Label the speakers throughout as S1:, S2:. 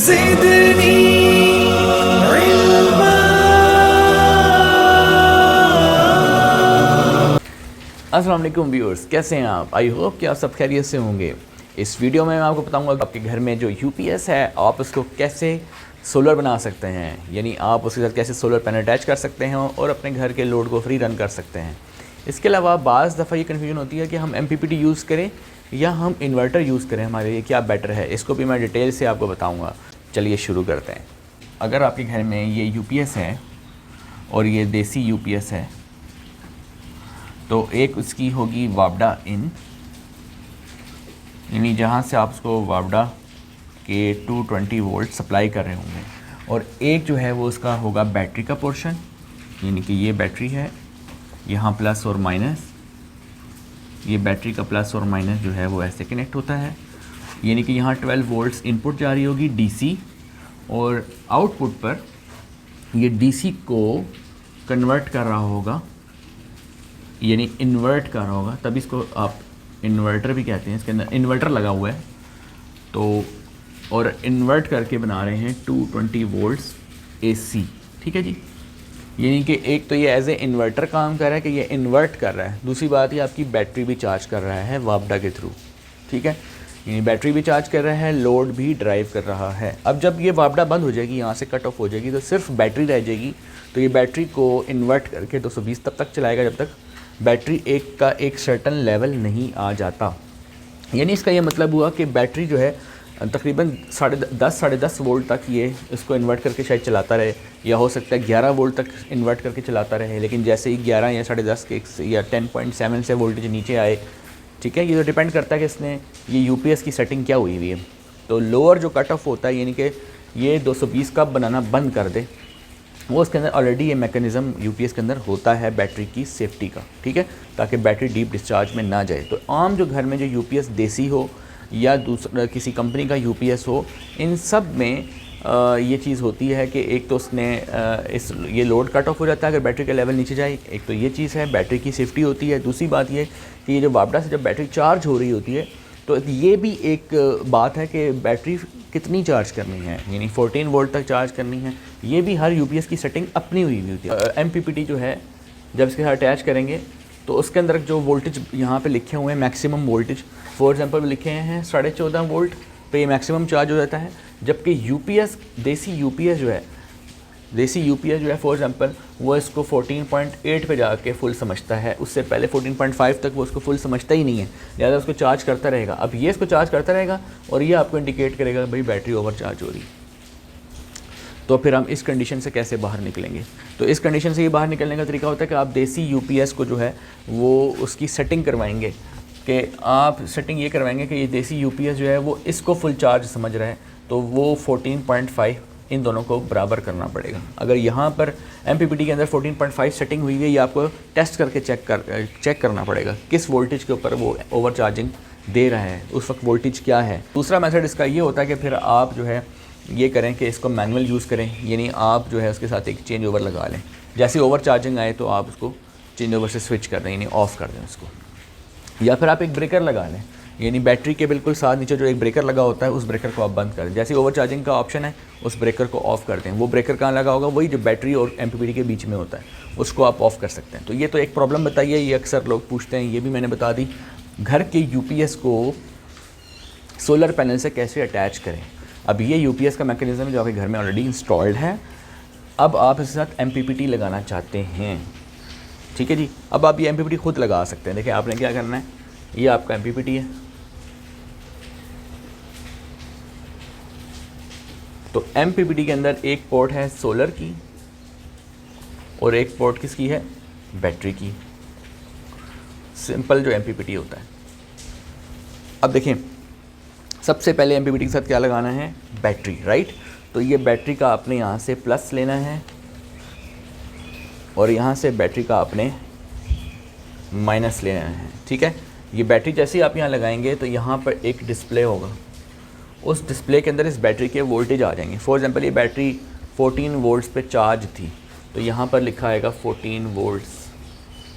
S1: ज़िदनी इल्मा।
S2: अस्सलाम वालेकुम व्यूअर्स, कैसे हैं आप? आई होप कि आप सब खैरियत से होंगे। इस वीडियो में मैं आपको बताऊंगा कि आपके घर में जो यूपीएस है आप उसको कैसे सोलर बना सकते हैं, यानी आप उसके साथ कैसे सोलर पैनल अटैच कर सकते हैं और अपने घर के लोड को फ्री रन कर सकते हैं। इसके अलावा बाज़ दफ़ा ये कन्फ्यूजन होती है कि हम एमपीपीटी यूज़ करें या हम इन्वर्टर यूज़ करें, हमारे लिए क्या बेटर है, इसको भी मैं डिटेल से आपको बताऊँगा। चलिए शुरू करते हैं। अगर आपके घर में ये यूपीएस है और ये देसी यूपीएस है तो एक उसकी होगी वापडा इन, यानी जहाँ से आप उसको वापडा के 220 वोल्ट सप्लाई कर रहे होंगे, और एक जो है वो उसका होगा बैटरी का पोर्शन, यानी कि ये बैटरी है, यहाँ प्लस और माइनस, ये बैटरी का प्लस और माइनस जो है वो ऐसे कनेक्ट होता है, यानी कि यहाँ 12 वोल्ट्स इनपुट जा रही होगी डीसी, और आउटपुट पर ये डीसी को कन्वर्ट कर रहा होगा, यानी इन्वर्ट कर रहा होगा, तभी इसको आप इन्वर्टर भी कहते हैं। इसके अंदर इन्वर्टर लगा हुआ है तो, और इन्वर्ट करके बना रहे हैं 220 वोल्ट्स एसी, ठीक है जी। यानी कि एक तो ये एज ए इन्वर्टर काम कर रहा है कि ये इन्वर्ट कर रहा है, दूसरी बात ये आपकी बैटरी भी चार्ज कर रहा है वापडा के थ्रू, ठीक है। यानी बैटरी भी चार्ज कर रहा है, लोड भी ड्राइव कर रहा है। अब जब ये वापडा बंद हो जाएगी, यहाँ से कट ऑफ हो जाएगी, तो सिर्फ बैटरी रह जाएगी, तो ये बैटरी को इन्वर्ट करके 220 तब तक चलाएगा जब तक बैटरी एक सर्टन लेवल नहीं आ जाता। यानी इसका ये मतलब हुआ कि बैटरी जो है तकरीबन 10.5 वोल्ट तक ये इसको इन्वर्ट करके शायद चलाता रहे, या हो सकता है 11 वोल्ट तक इन्वर्ट करके चलाता रहे, लेकिन जैसे ही 11 या 10.5 के या 10.7 से वोल्टेज नीचे आए, ठीक है, ये तो डिपेंड करता है कि इसने ये यूपीएस की सेटिंग क्या हुई हुई है। तो लोअर जो कट ऑफ होता है, यानी कि ये 220 का बनाना बंद कर दे, वो उसके अंदर ऑलरेडी ये मैकेनिज़्म यूपीएस के अंदर होता है बैटरी की सेफ्टी का, ठीक है, ताकि बैटरी डीप डिस्चार्ज में ना जाए। तो आम जो घर में जो यूपीएस देसी हो या दूसरा किसी कंपनी का यूपीएस हो, इन सब में ये चीज़ होती है कि एक तो उसने ये लोड कट ऑफ हो जाता है अगर बैटरी का लेवल नीचे जाए, एक तो ये चीज़ है, बैटरी की सेफ्टी होती है। दूसरी बात ये कि ये जो वापडा से जब बैटरी चार्ज हो रही होती है तो ये भी एक बात है कि बैटरी कितनी चार्ज करनी है, यानी 14 वोल्ट तक चार्ज करनी है, ये भी हर यूपीएस की सेटिंग अपनी हुई होती है। एमपीपीटी जो है जब इसके साथ अटैच करेंगे तो उसके अंदर जो वोल्टेज यहाँ पे लिखे हुए हैं, मैक्सिमम वोल्टेज फॉर एग्जांपल लिखे हैं 14.5 वोल्ट पे ये मैक्सिमम चार्ज हो जाता है, जबकि यूपीएस देसी यूपीएस जो है फॉर एग्जांपल वो इसको 14.8 पे जाके फुल समझता है, उससे पहले 14.5 तक वो उसको फुल समझता ही नहीं है, लिहाजा उसको चार्ज करता रहेगा। अब ये इसको चार्ज करता रहेगा और ये आपको इंडिकेट करेगा भाई बैटरी ओवर चार्ज हो रही। तो फिर हम इस कंडीशन से कैसे बाहर निकलेंगे? तो इस कंडीशन से ये बाहर निकलने का तरीका होता है कि आप देसी यूपीएस को जो है वो उसकी सेटिंग करवाएंगे, कि आप सेटिंग ये करवाएंगे कि ये देसी यूपीएस जो है वो इसको फुल चार्ज समझ रहा है, तो वो 14.5 इन दोनों को बराबर करना पड़ेगा। अगर यहाँ पर एमपीपीटी के अंदर 14.5 सेटिंग हुई है, ये आपको टेस्ट करके चेक करना पड़ेगा किस वोल्टेज के ऊपर वो ओवर चार्जिंग दे रहा है, उस वक्त वोल्टेज क्या है। दूसरा मेथड इसका ये होता है कि फिर आप जो है ये करें कि इसको मैनुअल यूज़ करें, यानी आप जो है उसके साथ एक चेंज ओवर लगा लें, जैसे ओवर चार्जिंग आए तो आप उसको चेंज ओवर से स्विच कर दें, यानी ऑफ़ कर दें उसको, या फिर आप एक ब्रेकर लगा लें, यानी बैटरी के बिल्कुल साथ नीचे जो एक ब्रेकर लगा होता है उस ब्रेकर को आप बंद कर दें, जैसे ओवर चार्जिंग का ऑप्शन है उस ब्रेकर को ऑफ़ कर दें। वो ब्रेकर कहाँ लगा होगा? वही जो बैटरी और एमपीपीटी के बीच में होता है, उसको आप ऑफ़ कर सकते हैं। तो ये तो एक प्रॉब्लम बताइए, ये अक्सर लोग पूछते हैं, ये भी मैंने बता दी। घर के यूपीएस को सोलर पैनल से कैसे अटैच करें? अब ये यूपीएस का मैकेनिज़्म है जो आपके घर में ऑलरेडी इंस्टॉल्ड है, अब आप इसके साथ एमपीपीटी लगाना चाहते हैं, ठीक है जी। अब आप ये एमपीपीटी खुद लगा सकते हैं। देखिए आपने क्या करना है, ये आपका एमपीपीटी है, तो एमपीपीटी के अंदर एक पोर्ट है सोलर की और एक पोर्ट किसकी है? बैटरी की। सिंपल जो एमपीपीटी होता है। अब देखें सबसे पहले एमपीपीटी के साथ क्या लगाना है? Battery, right. तो ये बैटरी का आपने यहाँ से प्लस लेना है और यहाँ से बैटरी का आपने माइनस लेना है, ठीक है। ये बैटरी जैसे ही आप यहाँ लगाएंगे तो यहाँ पर एक डिस्प्ले होगा, उस डिस्प्ले के अंदर इस बैटरी के वोल्टेज आ जाएंगे। फॉर एग्जांपल ये बैटरी 14 वोल्ट्स पे चार्ज थी, तो यहाँ पर लिखा आएगा 14 वोल्ट्स,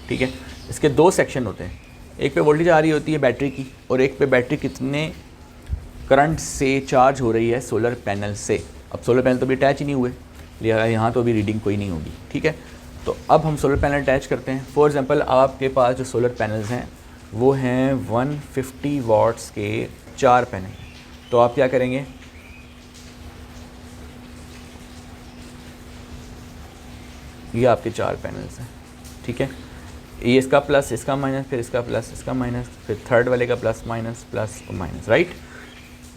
S2: ठीक है। इसके दो सेक्शन होते हैं, एक पे वोल्टेज आ रही होती है बैटरी की और एक पे बैटरी कितने करंट से चार्ज हो रही है सोलर पैनल से। अब सोलर पैनल तो भी अटैच ही नहीं हुए, लिहाजा यहाँ तो भी रीडिंग कोई नहीं होगी, ठीक है। तो अब हम सोलर पैनल अटैच करते हैं। फॉर एग्जांपल आपके पास जो सोलर पैनल्स हैं वो हैं 150 वाट्स के 4 पैनल। तो आप क्या करेंगे, ये आपके 4 पैनल्स हैं, ठीक है। ये इसका प्लस, इसका माइनस, फिर इसका प्लस, इसका माइनस, फिर थर्ड वाले का प्लस माइनस, प्लस और माइनस, राइट।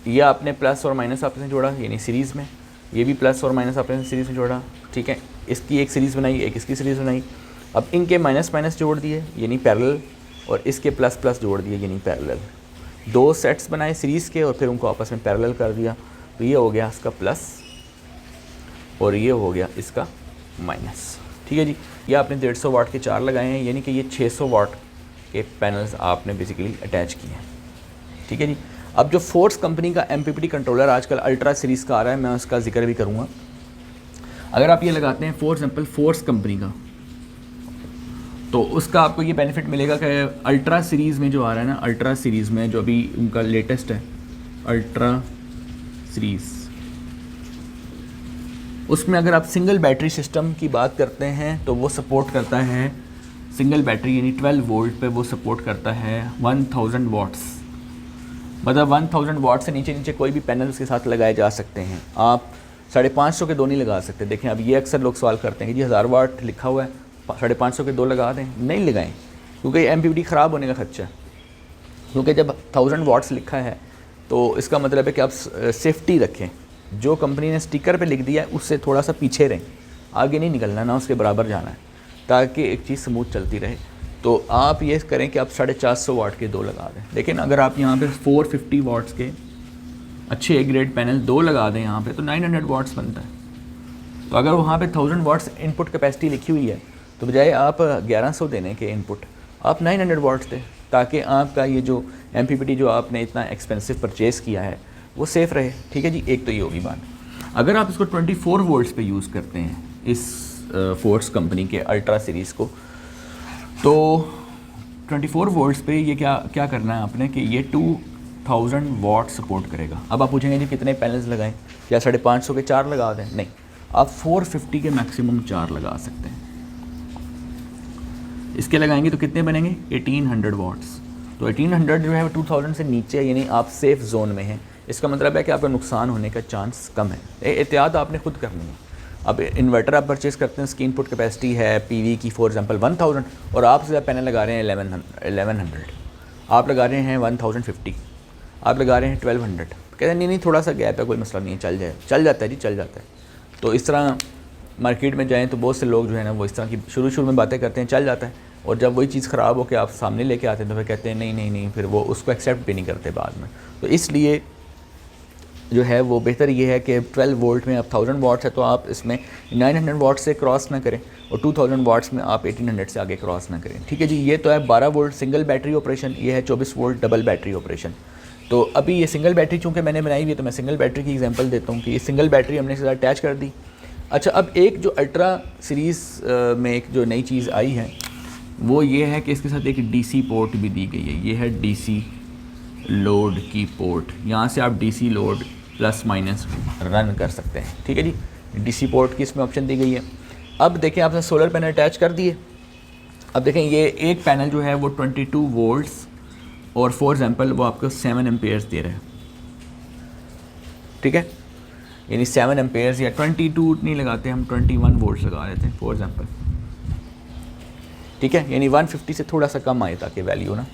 S2: ये आपने प्लस और माइनस आपने जोड़ा यानी सीरीज़ में, ये भी प्लस और माइनस आपने सीरीज़ में जोड़ा, ठीक है। इसकी एक सीरीज़ बनाई, एक इसकी सीरीज़ बनाई। अब इनके माइनस माइनस जोड़ दिए यानी पैरेलल, और इसके प्लस प्लस जोड़ दिए यानी पैरेलल। 2 सेट्स बनाए सीरीज़ के और फिर उनको आपस में पैरेलल कर दिया। तो ये हो गया इसका प्लस और ये हो गया इसका माइनस, ठीक है जी। ये आपने 150 वाट के 4 लगाए हैं, यानी कि ये 600 वाट के पैनल्स आपने बेसिकली अटैच किए हैं, ठीक है जी। अब जो फोर्स कंपनी का MPPT कंट्रोलर आजकल अल्ट्रा सीरीज़ का आ रहा है, मैं उसका जिक्र भी करूँगा। अगर आप ये लगाते हैं फॉर एग्जांपल फोर्स कंपनी का, तो उसका आपको ये बेनिफिट मिलेगा कि अल्ट्रा सीरीज़ में जो आ रहा है ना, अल्ट्रा सीरीज़ में जो अभी उनका लेटेस्ट है अल्ट्रा सीरीज़, उसमें अगर आप सिंगल बैटरी सिस्टम की बात करते हैं तो वो सपोर्ट करता है सिंगल बैटरी यानी 12 वोल्ट पे वो सपोर्ट करता है 1000 वाट्स। मतलब 1000 वाट से नीचे नीचे कोई भी पैनल उसके साथ लगाए जा सकते हैं। आप 550 के 2 नहीं लगा सकते। देखें अब ये अक्सर लोग सवाल करते हैं कि जी 1000 वाट लिखा हुआ है, 550 के 2 लगा दें। नहीं लगाएं, क्योंकि MPPT ख़राब होने का खर्चा है। क्योंकि जब 1000 वाट्स लिखा है तो इसका मतलब है कि आप सेफ्टी रखें। जो कंपनी ने स्टिकर पे लिख दिया है उससे थोड़ा सा पीछे रहें, आगे नहीं निकलना, ना उसके बराबर जाना है, ताकि एक चीज़ स्मूथ चलती रहे। तो आप ये करें कि आप 450 वाट के 2 लगा दें। लेकिन अगर आप यहाँ पे 450 वाट्स के अच्छे ग्रेड पैनल 2 लगा दें यहाँ पे, तो 900 वाट्स बनता है। तो अगर वहाँ पे 1000 वाट्स इनपुट कैपेसिटी लिखी हुई है तो बजाय आप 1100 देने के इनपुट, आप 900 वाट्स दें, ताकि आपका ये जो MPPT जो आपने इतना एक्सपेंसिव परचेज़ किया है वो सेफ़ रहे, ठीक है जी। एक तो ये होगी बात। अगर आप इसको 24 वोल्ट्स पे यूज़ करते हैं इस फोर्स कंपनी के अल्ट्रा सीरीज़ को, तो 24 वोल्ट्स पे ये क्या करना है आपने कि ये 2000 वाट सपोर्ट करेगा। अब आप पूछेंगे जी कितने पैनल्स लगाएं, या 550 के 4 लगा दें? नहीं, आप 450 के मैक्सिमम 4 लगा सकते हैं। इसके लगाएंगे तो कितने बनेंगे? 1800 वाट्स। तो 1800 जो है 2000 से नीचे, यानी आप सेफ़ जोन में हैं। इसका मतलब है कि आपका नुकसान होने का चांस कम है। एहतियात आपने खुद करनी है। अब इन्वर्टर आप परचेज़ करते हैं, उसकी इनपुट कैपेसिटी है PV की फॉर एग्जांपल 1000, और आप से पैनल लगा रहे हैं 1100, आप लगा रहे हैं 1050, आप लगा रहे हैं 1200। कहते हैं नहीं थोड़ा सा गैप है, कोई मसला नहीं है, चल जाता है जी, चल जाता है। तो इस तरह मार्केट में जाएँ तो बहुत से लोग जो है ना वो इस तरह की शुरू में बातें करते हैं, चल जाता है, और जब वही चीज़ ख़राब हो के आप सामने लेके आते हैं तो फिर कहते हैं नहीं, फिर वो उसको एक्सेप्ट भी नहीं करते बाद में। तो इसलिए जो है वो बेहतर ये है कि 12 वोल्ट में अब 1000 वाट्स है तो आप इसमें 900 वाट से क्रॉस ना करें, और 2000 वाट्स में आप 1800 से आगे क्रॉस ना करें, ठीक है जी। ये तो है 12 वोल्ट सिंगल बैटरी ऑपरेशन, ये है 24 वोल्ट डबल बैटरी ऑपरेशन। तो अभी ये सिंगल बैटरी चूँकि मैंने बनाई हुई है तो मैं सिंगल बैटरी की एग्जांपल देता हूँ कि ये सिंगल बैटरी हमने इसके साथ अटैच कर दी। अच्छा, अब एक जो अल्ट्रा सीरीज़ में एक जो नई चीज़ आई है वो ये है कि इसके साथ एक DC पोर्ट भी दी गई है। ये है DC लोड की पोर्ट, यहाँ से आप DC load plus minus run कर सकते हैं, ठीक है जी। DC पोर्ट की इसमें ऑप्शन दी गई है। अब देखें आपने सोलर पैनल अटैच कर दिए। अब देखें ये एक पैनल जो है वो 22 वोल्ट्स और फॉर एग्जांपल वो आपको 7 एम्पेयर्स दे रहा है, ठीक है। यानी 7 एम्पेयर्स या 22 नहीं लगाते हम, 21 वोल्ट्स लगा रहे थे फॉर एग्जांपल, ठीक है। यानी 150 से थोड़ा सा कम आए ताकि वैल्यू ना।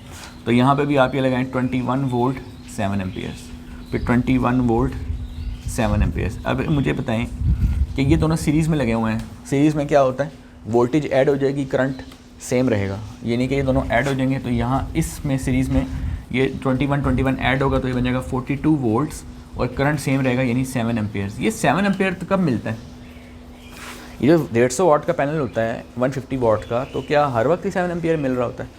S2: तो यहाँ पे भी आप ये लगाएं 21 वोल्ट 7 एम्पेयर्स, फिर 21 वोल्ट 7 एम्पेयर्स। अब मुझे बताएं कि ये दोनों सीरीज़ में लगे हुए हैं। सीरीज़ में क्या होता है, वोल्टेज ऐड हो जाएगी, करंट सेम रहेगा, यानी कि ये दोनों ऐड हो जाएंगे। तो यहाँ इसमें सीरीज़ में ये 21 ऐड होगा तो ये बन जाएगा 42 वोल्ट्स, और करंट सेम रहेगा यानी 7 एम्पेयर्स। ये 7 एम्पेयर कब मिलता है? ये जो 150 वाट का पैनल होता है 150 वाट का, तो क्या हर वक्त ही 7 एम्पेयर मिल रहा होता है?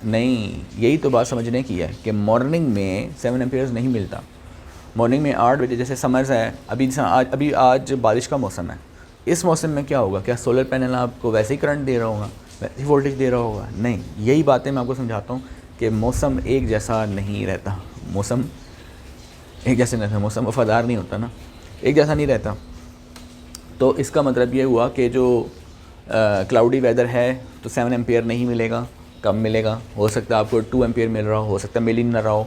S2: नहीं, यही तो बात समझने की है कि मॉर्निंग में 7 एम्पेयर्स नहीं मिलता। मॉर्निंग में 8 बजे, जैसे समर्स है अभी आज बारिश का मौसम है, इस मौसम में क्या होगा? क्या सोलर पैनल आपको वैसे ही करंट दे रहा होगा, वैसे ही वोल्टेज दे रहा होगा? नहीं, यही बातें मैं आपको समझाता हूँ कि मौसम एक जैसा नहीं रहता, मौसम एक जैसे नहीं, मौसम वफादार नहीं होता ना, एक जैसा नहीं रहता। तो इसका मतलब ये हुआ कि जो क्लाउडी वेदर है तो 7 एम्पियर नहीं मिलेगा, कम मिलेगा। हो सकता है आपको 2 एम्पियर मिल रहा हो सकता है मिल ही ना रहा हो,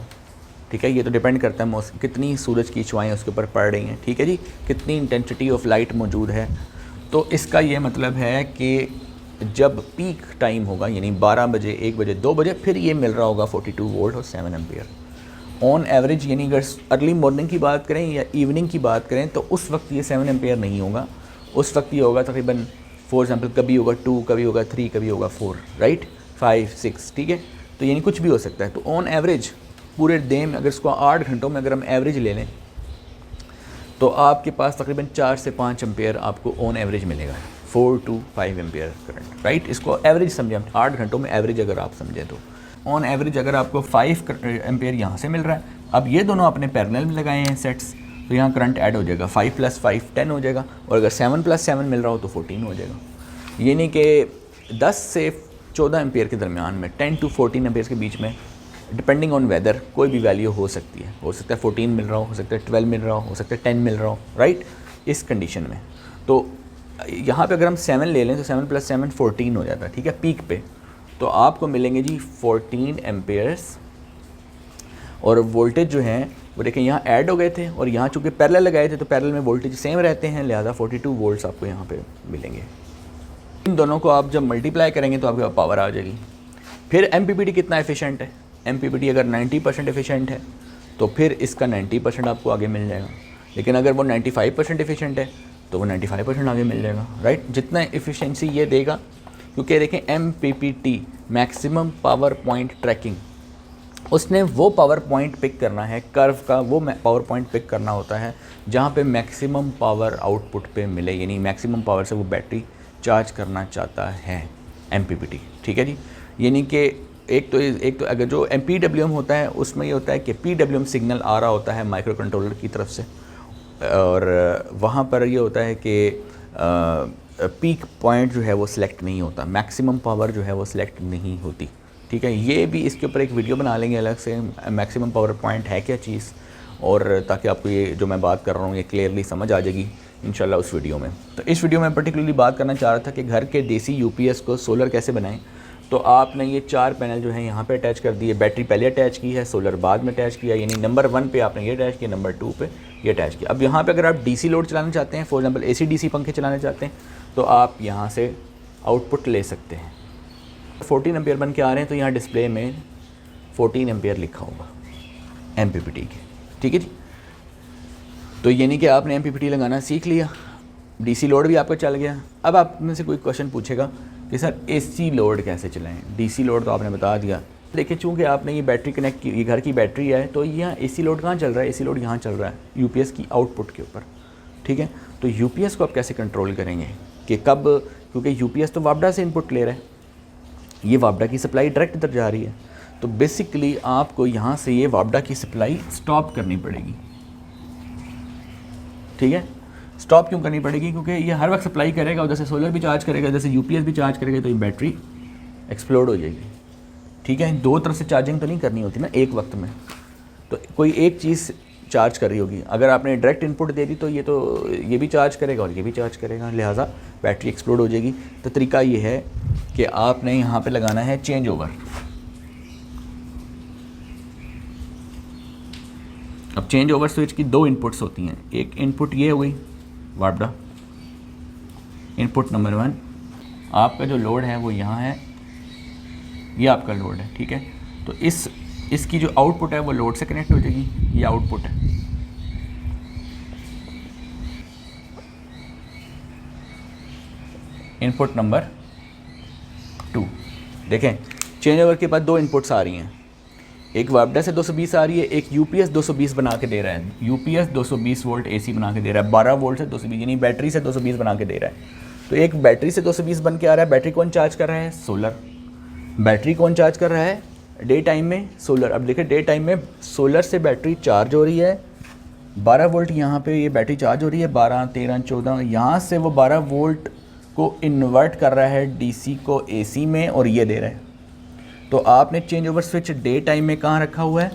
S2: ठीक है। ये तो डिपेंड करता है मौसम, कितनी सूरज की छुआएँ उसके ऊपर पड़ रही हैं, ठीक है जी, कितनी इंटेंसिटी ऑफ लाइट मौजूद है। तो इसका ये मतलब है कि जब पीक टाइम होगा यानी 12 बजे, 1 बजे, 2 बजे, फिर ये मिल रहा होगा 42 वोल्ट और 7 एम्पियर ऑन एवरेज। यानी अगर अर्ली मॉर्निंग की बात करें या इवनिंग की बात करें तो उस वक्त ये 7 एम्पियर नहीं होगा, उस वक्त ये होगा तकरीबन फॉर एग्जाम्पल कभी होगा 2, कभी होगा 3, कभी होगा 4, राइट, 5, 6, ठीक है। तो यानी कुछ भी हो सकता है। तो ऑन एवरेज पूरे डे में अगर इसको 8 घंटों में अगर हम एवरेज ले लें तो आपके पास तकरीबन 4 से 5 एम्पेयर आपको ऑन एवरेज मिलेगा, 4 to 5 एम्पेयर करंट, राइट। इसको एवरेज समझें हम, 8 घंटों में एवरेज अगर आप समझें तो ऑन एवरेज अगर आपको 5 एम्पेयर यहाँ से मिल रहा है। अब ये दोनों अपने पैरेलल में लगाए हैं सेट्स, तो यहाँ करंट ऐड हो जाएगा, 5 + 5 10 हो जाएगा, और अगर 7 + 7 मिल रहा हो तो 14 हो जाएगा। यानी कि 10 से 14 एम्पेयर के दरमियान में, 10 to 14 एम्पेयर के बीच में, डिपेंडिंग ऑन वेदर कोई भी वैल्यू हो सकती है। हो सकता है 14 मिल रहा हो सकता है 12 मिल रहा हो सकता है 10 मिल रहा हो, राइट, इस कंडीशन में। तो यहाँ पे अगर हम 7 ले लें तो 7 + 7 14 हो जाता है, ठीक है, पीक पे। तो आपको मिलेंगे जी 14 एम्पेयर्स, और वोल्टेज जो हैं वो देखें यहाँ ऐड हो गए थे, और यहाँ चूँकि पैरेलल लगाए थे तो पैरेलल में वोल्टेज सेम रहते हैं, लिहाजा 42 वोल्ट्स आपको यहाँ पे मिलेंगे। इन दोनों को आप जब मल्टीप्लाई करेंगे तो आपके पास पावर आ जाएगी। फिर MPPT कितना एफिशिएंट है, MPPT अगर 90% एफिशिएंट है तो फिर इसका 90% आपको आगे मिल जाएगा, लेकिन अगर वो 95% एफिशिएंट है तो वो 95% आगे मिल जाएगा, राइट। जितना एफिशिएंसी ये देगा, क्योंकि देखें MPPT maximum power point tracking, उसने वो पावर पॉइंट पिक करना है, कर्व का वो पावर पॉइंट पिक करना होता है जहाँ पे मैक्सिमम पावर आउटपुट पे मिले, यानी मैक्सिमम पावर से वो बैटरी चार्ज करना चाहता है MPPT, ठीक है जी। यानी कि एक तो अगर जो PWM होता है उसमें ये होता है कि PWM सिग्नल आ रहा होता है माइक्रो कंट्रोलर की तरफ से, और वहाँ पर ये होता है कि पीक पॉइंट जो है वो सिलेक्ट नहीं होता, मैक्सिमम पावर जो है वो सिलेक्ट नहीं होती, ठीक है। ये भी इसके ऊपर एक वीडियो बना लेंगे अलग से, मैक्सिमम पावर पॉइंट है क्या चीज़, और ताकि आपको ये जो मैं बात कर रहा हूँ ये क्लियरली समझ आ जाएगी इंशाल्लाह उस वीडियो में। तो इस वीडियो में पर्टिकुलरली बात करना चाह रहा था कि घर के देसी UPS को सोलर कैसे बनाएं। तो आपने ये 4 पैनल जो है यहाँ पे अटैच कर दिए, बैटरी पहले अटैच की है, सोलर बाद में अटैच किया, यानी नंबर 1 पे आपने ये अटैच किया, नंबर 2 पे ये अटैच किया। अब यहाँ पे अगर आप DC लोड चलाना चाहते हैं, फॉर एग्जांपल AC/DC पंखे चलाना चाहते हैं, तो आप यहाँ से आउटपुट ले सकते हैं। 14 एम्पेयर बन के आ रहे हैं तो यहाँ डिस्प्ले में 14 एम्पेयर लिखा होगा MPPT के, ठीक है जी। तो यानी कि आपने MPPT लगाना सीख लिया, DC लोड भी आपका चल गया। अब आप में से कोई क्वेश्चन पूछेगा कि सर AC लोड कैसे चलाएं, DC लोड तो आपने बता दिया। देखिए चूँकि आपने ये बैटरी कनेक्ट की, ये घर की बैटरी है, तो यहाँ AC लोड कहाँ चल रहा है, AC लोड यहाँ चल रहा है UPS की आउटपुट के ऊपर, ठीक है। तो UPS को आप कैसे कंट्रोल करेंगे कि कब, क्योंकि UPS तो वापडा से इनपुट ले रहा है, ये वापडा की सप्लाई डायरेक्ट इधर जा रही है, तो बेसिकली आपको यहाँ से ये वापडा की सप्लाई स्टॉप करनी पड़ेगी, ठीक है। स्टॉप क्यों करनी पड़ेगी, क्योंकि ये हर वक्त सप्लाई करेगा, उधर से सोलर भी चार्ज करेगा, जैसे UPS भी चार्ज करेगा, तो ये बैटरी एक्सप्लोड हो जाएगी, ठीक है। 2 तरफ से चार्जिंग तो नहीं करनी होती ना एक वक्त में, तो कोई एक चीज़ चार्ज कर रही होगी। अगर आपने डायरेक्ट इनपुट दे दी तो ये भी चार्ज करेगा और ये भी चार्ज करेगा, लिहाजा बैटरी एक्सप्लोड हो जाएगी। तो तरीका ये है कि आपने यहाँ पे लगाना है चेंज ओवर। अब चेंज ओवर स्विच की 2 इनपुट्स होती हैं, एक इनपुट ये हुई वापडा, इनपुट नंबर 1, आपका जो लोड है वो यहाँ है, ये आपका लोड है, ठीक है। तो इसकी जो आउटपुट है वो लोड से कनेक्ट हो जाएगी, ये आउटपुट है। इनपुट नंबर 2, देखें चेंज ओवर के बाद 2 इनपुट्स आ रही हैं, एक वापडा से 220 आ रही है, एक UPS 220 बना के दे रहा है, UPS 220 वोल्ट AC बना के दे रहा है, 12 वोल्ट से 220, यानी बैटरी से 220 बना के दे रहा है। तो एक बैटरी से 220 बन के आ रहा है, बैटरी कौन चार्ज कर रहा है, सोलर। बैटरी कौन चार्ज कर रहा है, डे टाइम में सोलर। अब देखिए डे टाइम में सोलर से बैटरी चार्ज हो रही है, 12 वोल्ट यहाँ पे ये बैटरी चार्ज हो रही है, 12, 13, 14, यहाँ से वो 12 वोल्ट को इन्वर्ट कर रहा है DC को AC में, और ये दे रहा है। तो आपने change over switch day time में कहाँ रखा हुआ है,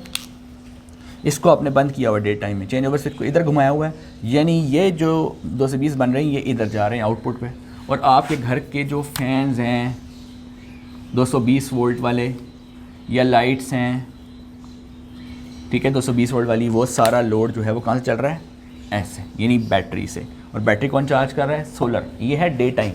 S2: इसको आपने बंद किया हुआ डे टाइम में, चेंज ओवर स्विच को इधर घुमाया हुआ है, यानी ये जो 220 बन रहे हैं ये इधर जा रहे हैं आउटपुट पे, और आपके घर के जो फैंस हैं 220 वोल्ट वाले या लाइट्स हैं, ठीक है 220 वोल्ट वाली, वो सारा लोड जो है वो कहाँ से चल रहा है, ऐसे, यानी बैटरी से। और बैटरी कौन चार्ज कर रहा है, सोलर। ये है डे टाइम।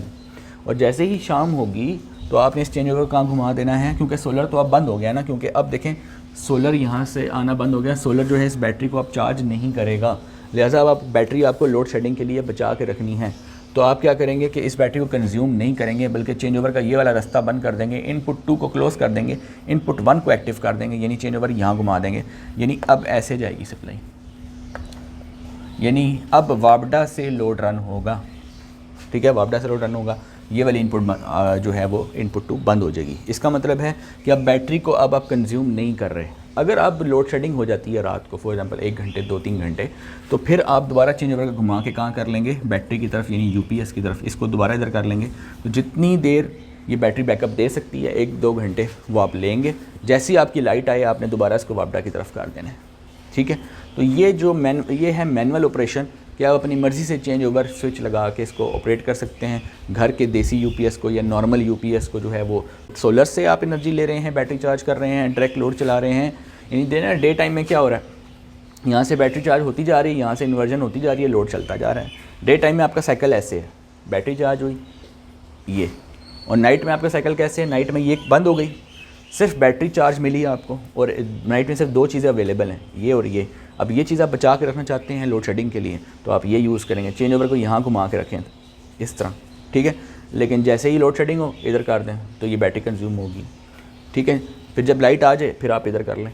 S2: और जैसे ही शाम होगी तो आपने इस चेंज ओवर कहाँ घुमा देना है, क्योंकि सोलर तो अब बंद हो गया ना, क्योंकि अब देखें सोलर यहाँ से आना बंद हो गया, सोलर जो है इस बैटरी को अब चार्ज नहीं करेगा, लिहाजा अब आप बैटरी आपको लोड शेडिंग के लिए बचा के रखनी है। तो आप क्या करेंगे कि इस बैटरी को कंज्यूम नहीं करेंगे, बल्कि चेंज ओवर का ये वाला रास्ता बंद कर देंगे, इनपुट 2 को क्लोज़ कर देंगे, इनपुट 1 को एक्टिव कर देंगे, यानी चेंज ओवर यहाँ घुमा देंगे, यानी अब ऐसे जाएगी सप्लाई, यानी अब वापडा से लोड रन होगा, ठीक है, वापडा से लोड रन होगा, ये वाली इनपुट जो है वो इनपुट 2 बंद हो जाएगी। इसका मतलब है कि अब बैटरी को अब आप कंज्यूम नहीं कर रहे। अगर अब लोड शेडिंग हो जाती है रात को फॉर एग्जांपल 1 घंटे 2-3 घंटे, तो फिर आप दोबारा चेंज ओवर का घुमा के कहाँ कर लेंगे, बैटरी की तरफ, यानी यूपीएस की तरफ, इसको दोबारा इधर कर लेंगे। तो जितनी देर ये बैटरी बैकअप दे सकती है 1-2 घंटे, वो आप लेंगे। जैसी आपकी लाइट आए आपने दोबारा इसको वापडा की तरफ कर देना है, ठीक है। तो ये जो ये है मैनुअल ऑपरेशन कि आप अपनी मर्ज़ी से चेंज ओवर स्विच लगा के इसको ऑपरेट कर सकते हैं। घर के देसी यूपीएस को या नॉर्मल यूपीएस को जो है वो सोलर से आप एनर्जी ले रहे हैं, बैटरी चार्ज कर रहे हैं, डायरेक्ट लोड चला रहे हैं। यानी देना डे टाइम में क्या हो रहा है, यहाँ से बैटरी चार्ज होती जा रही है, यहाँ से इन्वर्जन होती जा रही है, लोड चलता जा रहा है। डे टाइम में आपका साइकिल ऐसे है, बैटरी चार्ज हुई ये, और नाइट में आपका साइकिल कैसे है, नाइट में ये बंद हो गई, सिर्फ बैटरी चार्ज मिली आपको, और नाइट में सिर्फ 2 चीज़ें अवेलेबल हैं, ये और ये। अब ये चीज़ आप बचा के रखना चाहते हैं लोड शेडिंग के लिए, तो आप ये यूज़ करेंगे, चेंज ओवर को यहाँ घुमा के रखें इस तरह, ठीक है। लेकिन जैसे ही लोड शेडिंग हो इधर कर दें तो ये बैटरी कंज्यूम होगी, ठीक है। फिर जब लाइट आ जाए फिर आप इधर कर लें,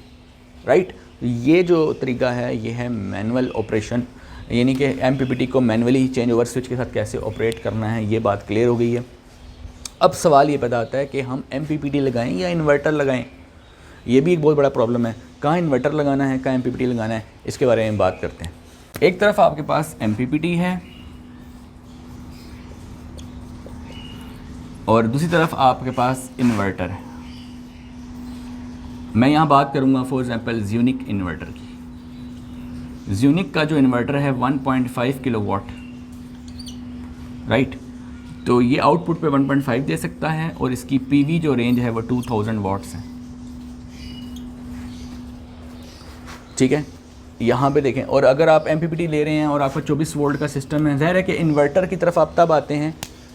S2: राइट। ये जो तरीका है ये है मैनुअल ऑपरेशन, यानी कि MPPT को मैनुअली चेंज ओवर स्विच के साथ कैसे ऑपरेट करना है, ये बात क्लियर हो गई है। अब सवाल ये पैदा होता है कि हम MPPT लगाएं या इन्वर्टर लगाएं। ये भी एक बहुत बड़ा प्रॉब्लम है, कहाँ इन्वर्टर लगाना है, कहाँ MPPT लगाना है, इसके बारे में बात करते हैं। एक तरफ आपके पास MPPT है और दूसरी तरफ आपके पास इन्वर्टर है। मैं यहाँ बात करूँगा फॉर एग्जांपल ज़्यूनिक इन्वर्टर की। ज़्यूनिक का जो इन्वर्टर है 1.5 किलोवाट, राइट। तो ये आउटपुट पे 1.5 दे सकता है और इसकी PV जो रेंज है वो 2000 वाट्स है, ठीक है। यहाँ पे देखें, और अगर आप MPPT ले रहे हैं और आपका 24 वोल्ट का सिस्टम है, ज़ाहिर है कि इन्वर्टर की तरफ आप तब आते हैं,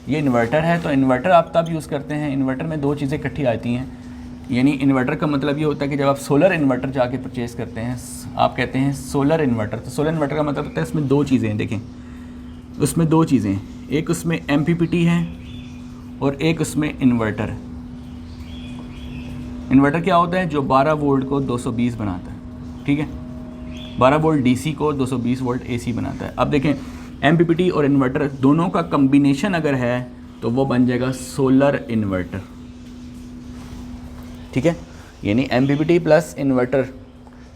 S2: ये इन्वर्टर है तो इन्वर्टर आप तब यूज़ करते हैं। इन्वर्टर में 2 चीज़ें इकट्ठी आती हैं, यानी इन्वर्टर का मतलब ये होता है कि जब आप सोलर इन्वर्टर जाके परचेज़ करते हैं, आप कहते हैं सोलर इन्वर्टर, तो सोलर इन्वर्टर का मतलब होता है इसमें 2 चीज़ें हैं। देखें उसमें 2 चीज़ें हैं, एक उसमें MPPT है और एक उसमें इन्वर्टर है। इन्वर्टर क्या होता है, जो 12 वोल्ट को 220 बनाता है, ठीक है, 12 वोल्ट DC को 220 वोल्ट AC बनाता है। अब देखें MPPT और इन्वर्टर दोनों का कम्बिनेशन अगर है तो वो बन जाएगा सोलर इन्वर्टर, ठीक है। यानी MPPT प्लस इन्वर्टर,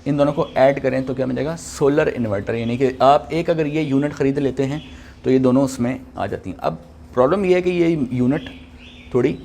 S2: इन दोनों को ऐड करें तो क्या बन जाएगा, सोलर इन्वर्टर। यानी कि आप एक अगर ये यूनिट ख़रीद लेते हैं तो ये दोनों उसमें आ जाती हैं। अब प्रॉब्लम ये है कि ये यूनिट थोड़ी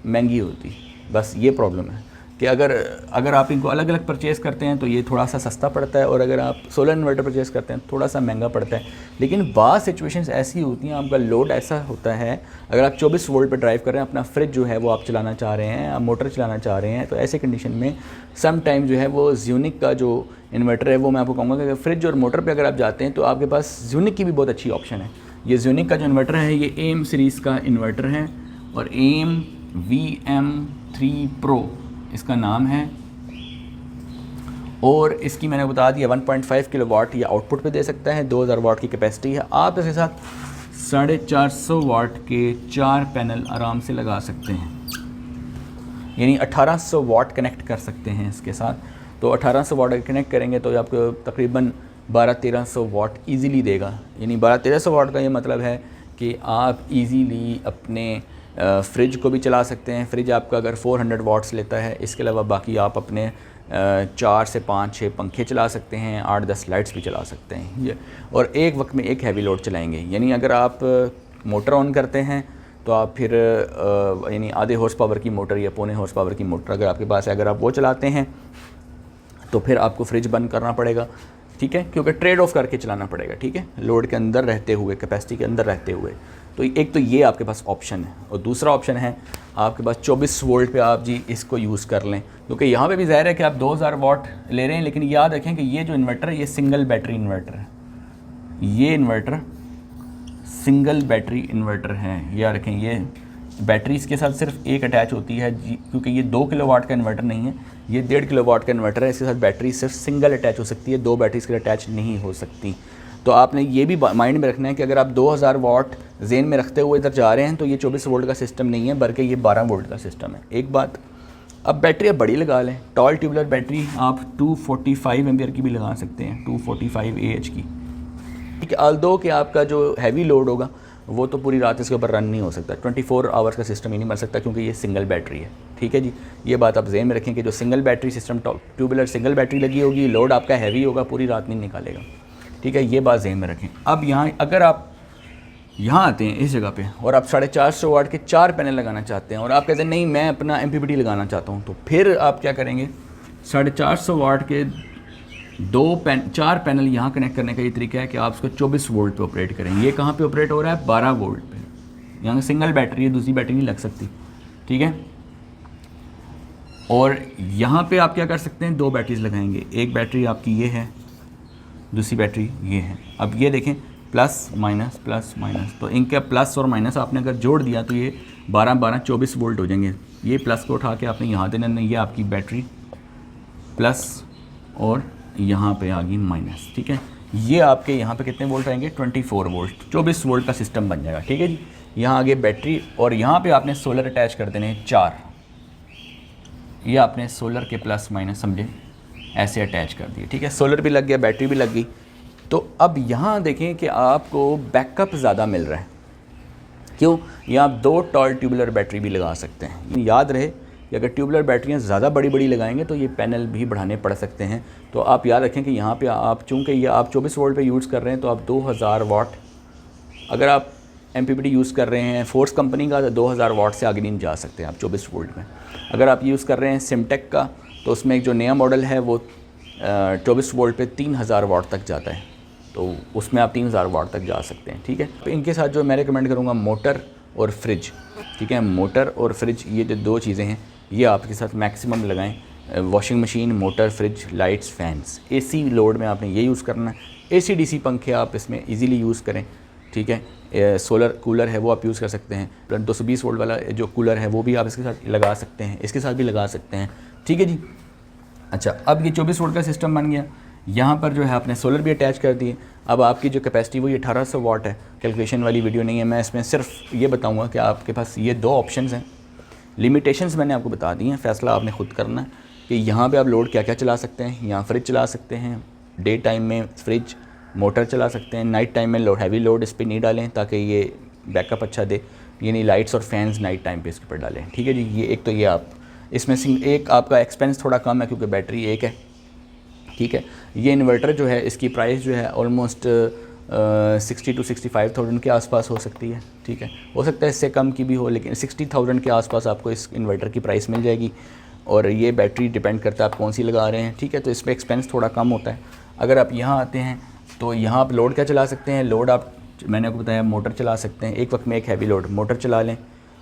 S2: महंगी होती है, बस ये प्रॉब्लम है कि अगर आप इनको अलग अलग परचेज़ करते हैं तो ये थोड़ा सा सस्ता पड़ता है, और अगर आप सोलर इन्वर्टर परचेज़ करते हैं थोड़ा सा महंगा पड़ता है। लेकिन बात सिचुएशंस ऐसी होती हैं, आपका लोड ऐसा होता है, अगर आप 24 वोल्ट पर ड्राइव कर रहे हैं, अपना फ्रिज जो है वो आप चलाना चाह रहे हैं, आप मोटर चलाना चाह रहे हैं, तो ऐसे कंडीशन में सम टाइम जो है वो ज़्यूनिक का जो इन्वर्टर है वो मैं आपको कहूँगा कि फ्रिज और मोटर पर अगर आप जाते हैं तो आपके पास ज़्यूनिक की भी बहुत अच्छी ऑप्शन है। ये ज़्यूनिक का जो इन्वर्टर है ये AM सीरीज़ का इन्वर्टर है और AM VM3 Pro इसका नाम है, और इसकी मैंने बता दिया 1.5 किलोवाट ये आउटपुट पे दे सकता है, 2000 वाट की कैपेसिटी है। आप इसके साथ 450 वाट के 4 पैनल आराम से लगा सकते हैं, यानी 1800 वाट कनेक्ट कर सकते हैं इसके साथ। तो 1800 वाट कनेक्ट करेंगे तो आपको तकरीबन 1200-1300 वाट इजीली देगा। यानी 1200-1300 वाट का ये मतलब है कि आप इजीली अपने फ्रिज को भी चला सकते हैं। फ्रिज आपका अगर 400 वाट्स लेता है, इसके अलावा बाकी आप अपने 4 से 5-6 पंखे चला सकते हैं, 8-10 लाइट्स भी चला सकते हैं ये, और एक वक्त में एक हैवी लोड चलाएंगे। यानी अगर आप मोटर ऑन करते हैं तो आप फिर यानी आधे हॉर्स पावर की मोटर या पौने हॉर्स पावर की मोटर अगर आपके पास है, अगर आप वो चलाते हैं तो फिर आपको फ्रिज बंद करना पड़ेगा, ठीक है, क्योंकि ट्रेड ऑफ करके चलाना पड़ेगा, ठीक है, लोड के अंदर रहते हुए, कैपेसिटी के अंदर रहते हुए। तो एक तो ये आपके पास ऑप्शन है, और दूसरा ऑप्शन है आपके पास 24 वोल्ट पे आप जी इसको यूज़ कर लें, क्योंकि यहाँ पे भी ज़ाहिर है कि आप 2000 वाट ले रहे हैं, लेकिन याद रखें कि ये जो इन्वर्टर है ये सिंगल बैटरी इन्वर्टर है, ये इन्वर्टर सिंगल बैटरी इन्वर्टर है। याद रखें ये बैटरी इसके साथ सिर्फ एक अटैच होती है, क्योंकि ये 2 किलोवाट का इन्वर्टर नहीं है, ये 1.5 किलोवाट का इन्वर्टर है, इसके साथ बैटरी सिर्फ सिंगल अटैच हो सकती है, 2 बैटरी इसके अटैच नहीं हो सकती। तो आपने ये भी माइंड में रखना है कि अगर आप 2000 वाट जेन में रखते हुए इधर जा रहे हैं तो ये 24 वोल्ट का सिस्टम नहीं है, बल्कि ये 12 वोल्ट का सिस्टम है। एक बात, अब बैटरी आप बड़ी लगा लें, टॉल ट्यूबुलर बैटरी आप 245 एम्पियर की भी लगा सकते हैं, 245 AH की, ठीक है। ऑल्दो कि आपका जो हैवी लोड होगा वो तो पूरी रात इसके ऊपर रन नहीं हो सकता, 24 आवर्स का सिस्टम ही नहीं बन सकता, क्योंकि ये सिंगल बैटरी है, ठीक है जी। ये बात आप ज़हन में रखें कि जो single battery system, tubular single battery लगी होगी, लोड आपका हैवी होगा, पूरी रात नहीं निकालेगा, ठीक है, ये बात ज़हन में रखें। अब यहाँ अगर आप यहाँ आते हैं इस जगह पे और आप 450 वाट के 4 पैनल लगाना चाहते हैं और आप कहते हैं नहीं मैं अपना MPPT लगाना चाहता हूँ, तो फिर आप क्या करेंगे, 450 वाट के 4 पैनल यहाँ कनेक्ट करने का ये तरीका है कि आप उसको 24 वोल्ट पे ऑपरेट करें। ये कहाँ पे ऑपरेट हो रहा है, 12 वोल्ट पे। यहाँ सिंगल बैटरी है, दूसरी बैटरी नहीं लग सकती, ठीक है। और यहाँ पे आप क्या कर सकते हैं, 2 बैटरीज लगाएंगे, एक बैटरी आपकी ये है, दूसरी बैटरी ये है। अब ये देखें प्लस माइनस, तो इनके प्लस और माइनस आपने अगर जोड़ दिया तो ये 12 24 वोल्ट हो जाएंगे। ये प्लस को उठा के आपने यहाँ देना, नहीं ये आपकी बैटरी प्लस और यहाँ पे आ गई माइनस, ठीक है। ये आपके यहाँ पे कितने वोल्ट आएंगे, 24 वोल्ट, 24 वोल्ट का सिस्टम बन जाएगा, ठीक है जी। यहाँ आगे बैटरी और यहाँ पे आपने सोलर अटैच कर देने 4, ये आपने सोलर के प्लस माइनस समझे ऐसे अटैच कर दिए, ठीक है। सोलर भी लग गया, बैटरी भी लग गई। तो अब यहाँ देखें कि आपको बैकअप ज़्यादा मिल रहा है, क्यों, यहाँ आप 2 टॉल ट्यूबुलर बैटरी भी लगा सकते हैं। याद रहे कि अगर ट्यूबुलर बैटरियाँ ज़्यादा बड़ी बड़ी लगाएंगे तो ये पैनल भी बढ़ाने पड़ सकते हैं। तो आप याद रखें कि यहाँ पे आप चूँकि ये आप 24 वोल्ट पे यूज़ कर रहे हैं तो आप 2000 वाट, अगर आप MPPT यूज़ कर रहे हैं फोर्स कंपनी का तो 2000 वाट से आगे नहीं जा सकते आप 24 वोल्ट में। अगर आप यूज़ कर रहे हैं सिमटेक का तो उसमें एक जो नया मॉडल है वो 24 वोल्ट पे 3000 वाट तक जाता है, तो उसमें आप 3000 वाट तक जा सकते हैं, ठीक है। तो इनके साथ जो मैं रिकमेंड करूँगा मोटर और फ्रिज, ठीक है, मोटर और फ्रिज ये जो 2 चीज़ें हैं ये आपके साथ मैक्सिमम लगाएं। Washing machine, motor, fridge, lights, fans, AC load में आपने ये यूज़ करना है। AC DC पंखे आप इसमें इजीली यूज़ करें, ठीक है। सोलर कूलर है वो आप यूज़ कर सकते हैं, 220 वोल्ट वाला जो कूलर है वो भी आप इसके साथ लगा सकते हैं, इसके साथ भी लगा सकते हैं, ठीक है जी। अच्छा, अब ये 24 वोल्ट का सिस्टम बन गया, यहाँ पर जो है आपने सोलर भी अटैच कर दिए। अब आपकी जो कैपेसिटी वो ये 1800 वाट है। कैलकुलेशन वाली वीडियो नहीं है, मैं इसमें सिर्फ ये बताऊँगा कि आपके पास ये 2 ऑप्शंस हैं। लिमिटेशंस मैंने आपको बता दी हैं, फ़ैसला आपने खुद करना है कि यहाँ पे आप लोड क्या क्या चला सकते हैं। यहाँ फ्रिज चला सकते हैं, डे टाइम में फ्रिज, मोटर चला सकते हैं, नाइट टाइम में हैवी लोड इस पर नहीं डालें ताकि ये बैकअप अच्छा दे, यानी लाइट्स और फैंस नाइट टाइम पे इसके ऊपर डालें, ठीक है जी। ये एक तो ये आप इसमें एक आपका एक्सपेंस थोड़ा कम है क्योंकि बैटरी एक है, ठीक है। ये इन्वर्टर जो है इसकी प्राइस जो है ऑलमोस्ट 60 to 65,000 के आसपास हो सकती है, ठीक है। हो सकता है इससे कम की भी हो, लेकिन 60,000 के आसपास आपको इस इन्वर्टर की प्राइस मिल जाएगी। और ये बैटरी डिपेंड करता है आप कौन सी लगा रहे हैं, ठीक है। तो इसमें एक्सपेंस थोड़ा कम होता है। अगर आप यहाँ आते हैं तो यहाँ आप लोड क्या चला सकते हैं, लोड आप मैंने आपको बताया मोटर चला सकते हैं, एक वक्त में एक हैवी लोड मोटर चला लें,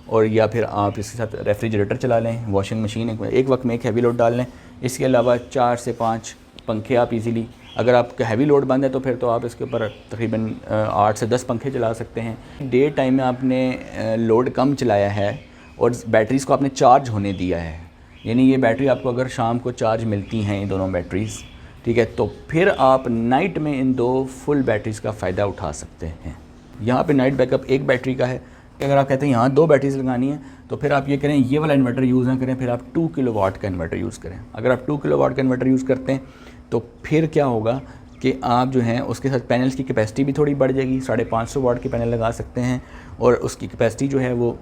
S2: और या फिर आप इसके साथ रेफ्रिजरेटर चला लें, वॉशिंग मशीन एक वक्त में एक हैवी लोड डाल लें। इसके अलावा 4 से 5 पंखे आप इजीली, अगर आपका हैवी लोड बंद है तो फिर तो आप इसके ऊपर तकरीबन 8 से 10 पंखे चला सकते हैं। डे टाइम में आपने लोड कम चलाया है और बैटरीज़ को आपने चार्ज होने दिया है, यानी ये बैटरी आपको अगर शाम को चार्ज मिलती हैं ये दोनों बैटरीज़, ठीक है, तो फिर आप नाइट में इन 2 फुल बैटरीज़ का फ़ायदा उठा सकते हैं। यहाँ पे नाइट बैकअप एक बैटरी का है। अगर आप कहते हैं यहाँ 2 बैटरीज लगानी है तो फिर आप ये करें, ये वाला इन्वर्टर यूज़ ना करें, फिर आप 2 किलोवाट का इन्वर्टर यूज़ करें। अगर आप 2 किलोवाट का इन्वर्टर यूज़ करते हैं तो फिर क्या होगा कि आप जो हैं उसके साथ पैनल्स की कैपेसिटी भी थोड़ी बढ़ जाएगी। 550 वाट के पैनल लगा सकते हैं और उसकी कैपेसिटी जो है वो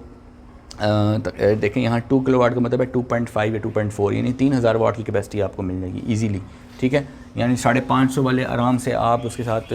S2: देखें यहाँ 2 किलोवाट का मतलब है 2.5 या 2.4, यानी 3000 वाट की कैपेसिटी आपको मिल जाएगी ईजीली, ठीक है। यानी 550 वाले आराम से आप उसके साथ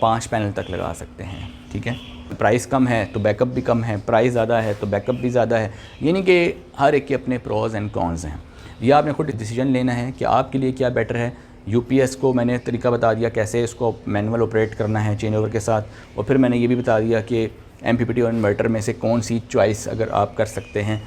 S2: 5 पैनल तक लगा सकते हैं, ठीक है। प्राइस कम है तो बैकअप भी कम है, प्राइस ज़्यादा है तो बैकअप भी ज़्यादा है, यानी कि हर एक के अपने प्रोज एंड कॉन्स हैं।
S1: ये आपने खुद डिसीजन लेना है कि आपके लिए क्या बेटर है। यूपीएस को मैंने तरीका बता दिया कैसे इसको मैनुअल ऑपरेट करना है चेंज ओवर के साथ, और फिर मैंने ये भी बता दिया कि एमपीपीटी और इन्वर्टर में से कौन सी चॉइस अगर आप कर सकते हैं।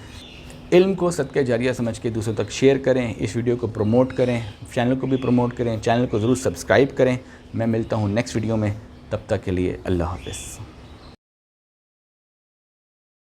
S1: इल्म को सदका जारिया समझ के दूसरों तक शेयर करें, इस वीडियो को प्रमोट करें, चैनल को भी प्रमोट करें, चैनल को ज़रूर सब्सक्राइब करें। मैं मिलता हूँ नेक्स्ट वीडियो में, तब तक के लिए अल्लाह हाफ़िज़।